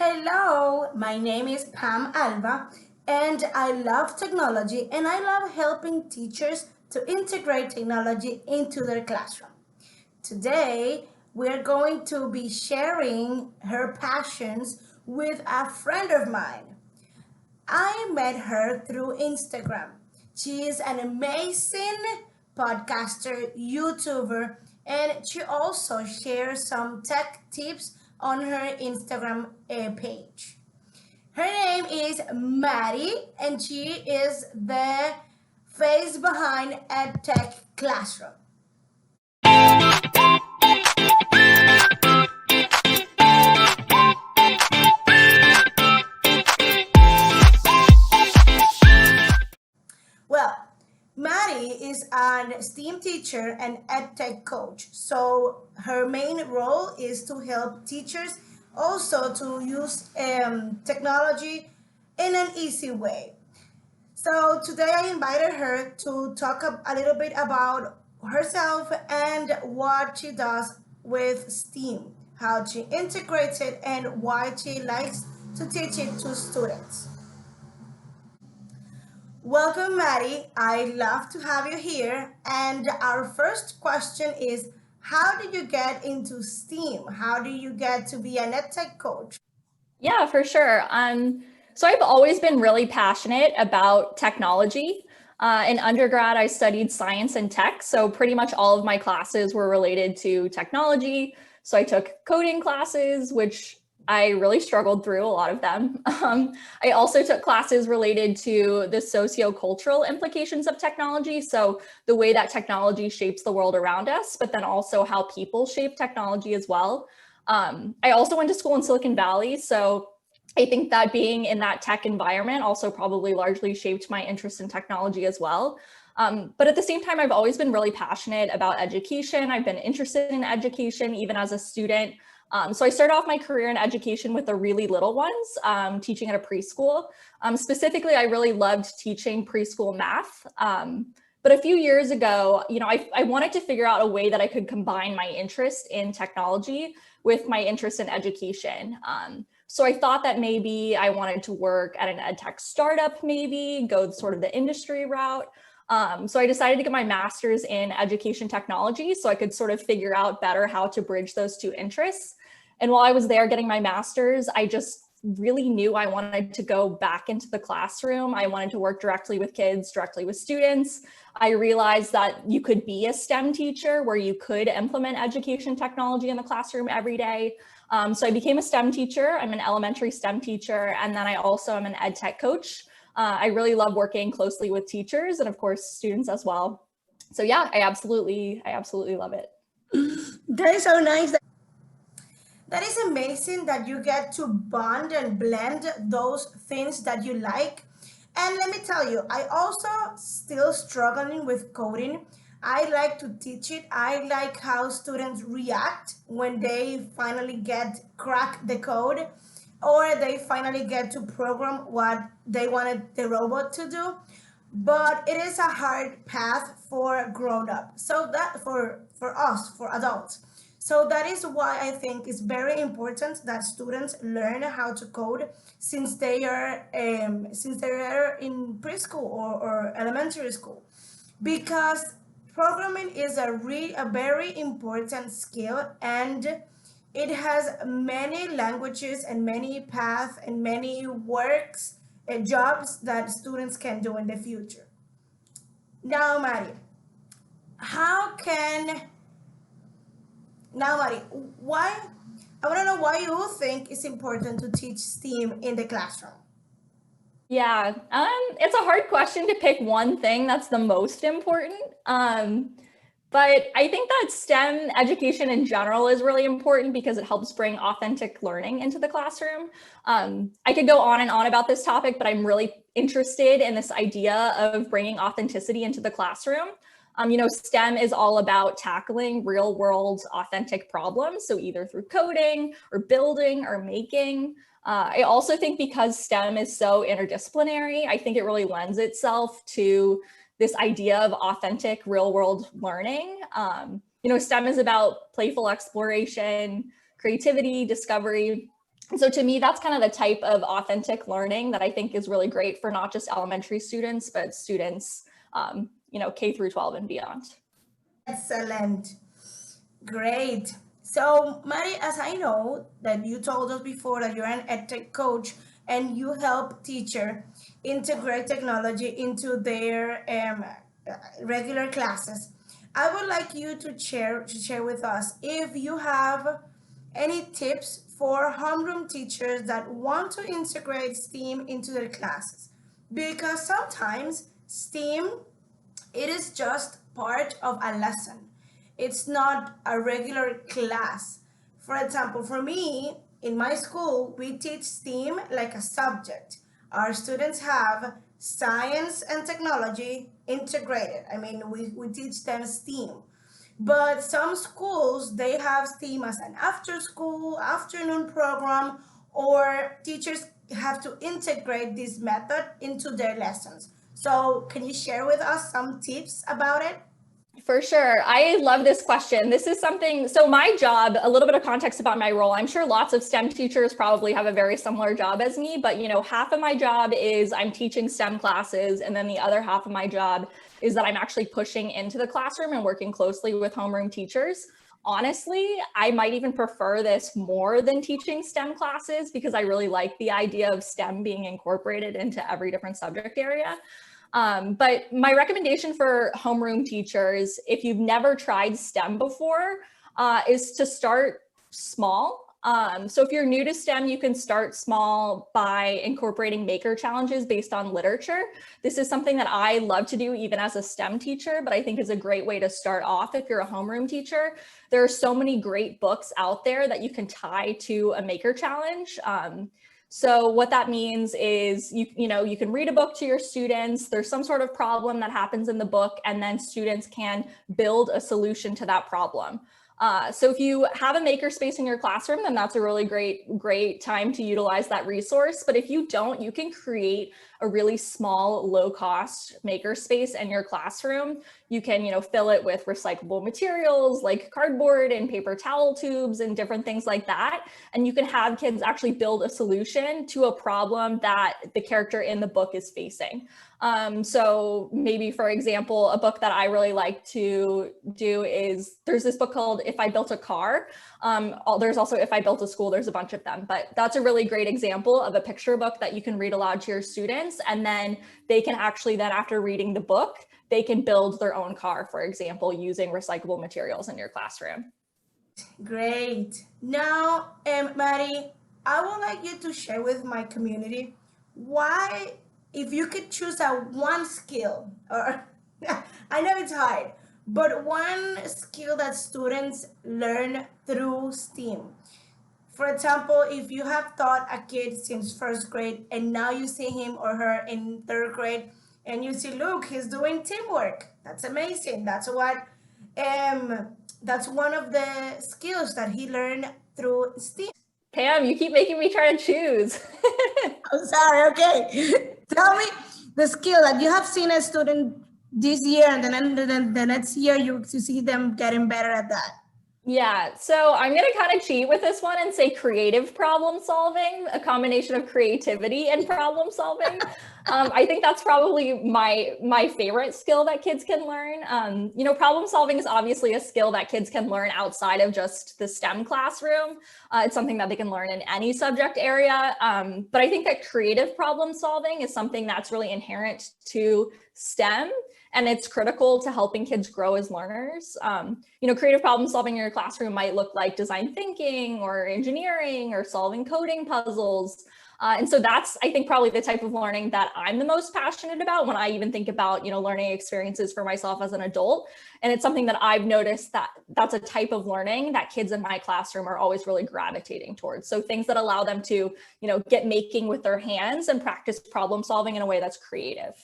Hello, my name is Pam Alba, and I love technology and I love helping teachers to integrate technology into their classroom. Today, we're going to be sharing her passions with a friend of mine. I met her through Instagram. She is an amazing podcaster, YouTuber, and she also shares some tech tips on her Instagram page. Her name is Maddie, and she is the face behind EdTech Classroom. Well, Maddie is an STEAM teacher and EdTech coach. So her main role is to help teachers also to use technology in an easy way. So today I invited her to talk a little bit about herself and what she does with STEAM, how she integrates it, and why she likes to teach it to students. Welcome, Maddie. I love to have you here. And our first question is, how did you get into STEAM? How do you get to be an EdTech coach? Yeah, for sure. So I've always been really passionate about technology. In undergrad, I studied science and tech. So pretty much all of my classes were related to technology. So I took coding classes, which I really struggled through a lot of them. I also took classes related to the socio-cultural implications of technology. So the way that technology shapes the world around us, but then also how people shape technology as well. I also went to school in Silicon Valley, so I think that being in that tech environment also probably largely shaped my interest in technology as well. But at the same time, I've always been really passionate about education. I've been interested in education even as a student. So I started off my career in education with the really little ones, teaching at a preschool. Specifically, I really loved teaching preschool math. But a few years ago, I wanted to figure out a way that I could combine my interest in technology with my interest in education. So I thought that maybe I wanted to work at an edtech startup, maybe go sort of the industry route. So I decided to get my master's in education technology so I could sort of figure out better how to bridge those two interests. And while I was there getting my master's, I just really knew I wanted to go back into the classroom. I wanted to work directly with kids, directly with students. I realized that you could be a STEM teacher where you could implement education technology in the classroom every day. So I became a STEM teacher. I'm an elementary STEM teacher, and then I also am an ed tech coach. I really love working closely with teachers and of course students as well. So yeah, I absolutely love it. That is so nice. That is amazing that you get to bond and blend those things that you like. And let me tell you, I also still struggling with coding. I like to teach it. I like how students react when they finally get crack the code or they finally get to program what they wanted the robot to do. But it is a hard path for grown up. So that for us, for adults. So that is why I think it's very important that students learn how to code since they are in preschool or elementary school, because programming is a very important skill, and it has many languages and many paths and many works and jobs that students can do in the future. Now, Maddie, how can Now, Mari, why? I want to know why you think it's important to teach STEAM in the classroom. Yeah, it's a hard question to pick one thing that's the most important. But I think that STEM education in general is really important because it helps bring authentic learning into the classroom. I could go on and on about this topic, but I'm really interested in this idea of bringing authenticity into the classroom. STEM is all about tackling real world authentic problems. So either through coding or building or making. I also think because STEM is so interdisciplinary, I think it really lends itself to this idea of authentic real world learning. STEM is about playful exploration, creativity, discovery. So to me, that's kind of the type of authentic learning that I think is really great for not just elementary students, but students, K through 12 and beyond. Excellent. Great. So, Maddie, as I know that you told us before that you're an EdTech coach and you help teacher integrate technology into their regular classes, I would like you to share with us if you have any tips for homeroom teachers that want to integrate STEAM into their classes, because sometimes STEAM, it is just part of a lesson. It's not a regular class. For example, for me, in my school, we teach STEAM like a subject. Our students have science and technology integrated. I mean, we teach them STEAM. But some schools, they have STEAM as an after school, afternoon program, or teachers have to integrate this method into their lessons. So, can you share with us some tips about it? For sure. I love this question. This is something, so my job, a little bit of context about my role. I'm sure lots of STEM teachers probably have a very similar job as me, but half of my job is I'm teaching STEM classes. And then the other half of my job is that I'm actually pushing into the classroom and working closely with homeroom teachers. Honestly, I might even prefer this more than teaching STEM classes because I really like the idea of STEM being incorporated into every different subject area. But my recommendation for homeroom teachers, if you've never tried STEM before, is to start small. So if you're new to STEM, you can start small by incorporating maker challenges based on literature. This is something that I love to do even as a STEM teacher, but I think is a great way to start off if you're a homeroom teacher. There are so many great books out there that you can tie to a maker challenge. So what that means is you can read a book to your students. There's some sort of problem that happens in the book, and then students can build a solution to that problem. So if you have a makerspace in your classroom, then that's a really great time to utilize that resource. But if you don't, you can create a really small, low-cost makerspace in your classroom. You can, fill it with recyclable materials like cardboard and paper towel tubes and different things like that. And you can have kids actually build a solution to a problem that the character in the book is facing. So maybe, for example, a book that I really like to do is, there's this book called If I Built a Car. There's also If I Built a School, there's a bunch of them, but that's a really great example of a picture book that you can read aloud to your students. And then they can actually then, after reading the book, they can build their own car, for example, using recyclable materials in your classroom. Great. Now, Maddie, I would like you to share with my community why, if you could choose a one skill, or I know it's hard, but one skill that students learn through STEAM. For example, if you have taught a kid since first grade and now you see him or her in third grade and you see, look, he's doing teamwork. That's amazing. That's one of the skills that he learned through STEAM. Pam, you keep making me try to choose. I'm sorry. Okay. Tell me the skill that you have seen a student this year, and then the next year you see them getting better at that. Yeah, so I'm going to kind of cheat with this one and say creative problem solving, a combination of creativity and problem solving. I think that's probably my favorite skill that kids can learn. Problem solving is obviously a skill that kids can learn outside of just the STEM classroom. It's something that they can learn in any subject area. But I think that creative problem solving is something that's really inherent to STEM. And it's critical to helping kids grow as learners. Creative problem solving in your classroom might look like design thinking or engineering or solving coding puzzles. And so that's, I think, probably the type of learning that I'm the most passionate about when I even think about, learning experiences for myself as an adult. And it's something that I've noticed that that's a type of learning that kids in my classroom are always really gravitating towards. So things that allow them to, get making with their hands and practice problem solving in a way that's creative.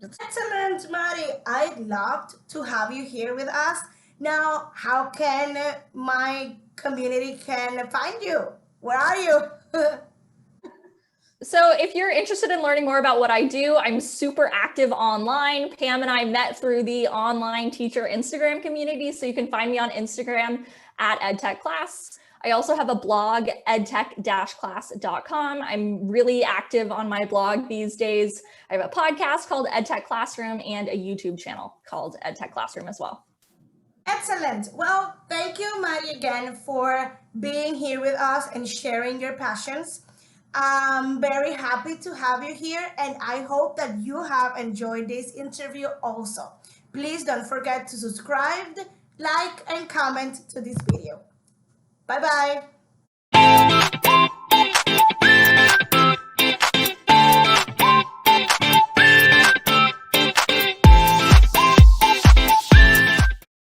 Excellent, Maddie. I'd love to have you here with us. Now, how can my community can find you? Where are you? So if you're interested in learning more about what I do, I'm super active online. Pam and I met through the online teacher Instagram community. So you can find me on Instagram at edtechclass. I also have a blog, edtech-class.com. I'm really active on my blog these days. I have a podcast called EdTech Classroom and a YouTube channel called EdTech Classroom as well. Excellent. Well, thank you, Maddie, again for being here with us and sharing your passions. I'm very happy to have you here, and I hope that you have enjoyed this interview also. Please don't forget to subscribe, like, and comment to this video. Bye bye.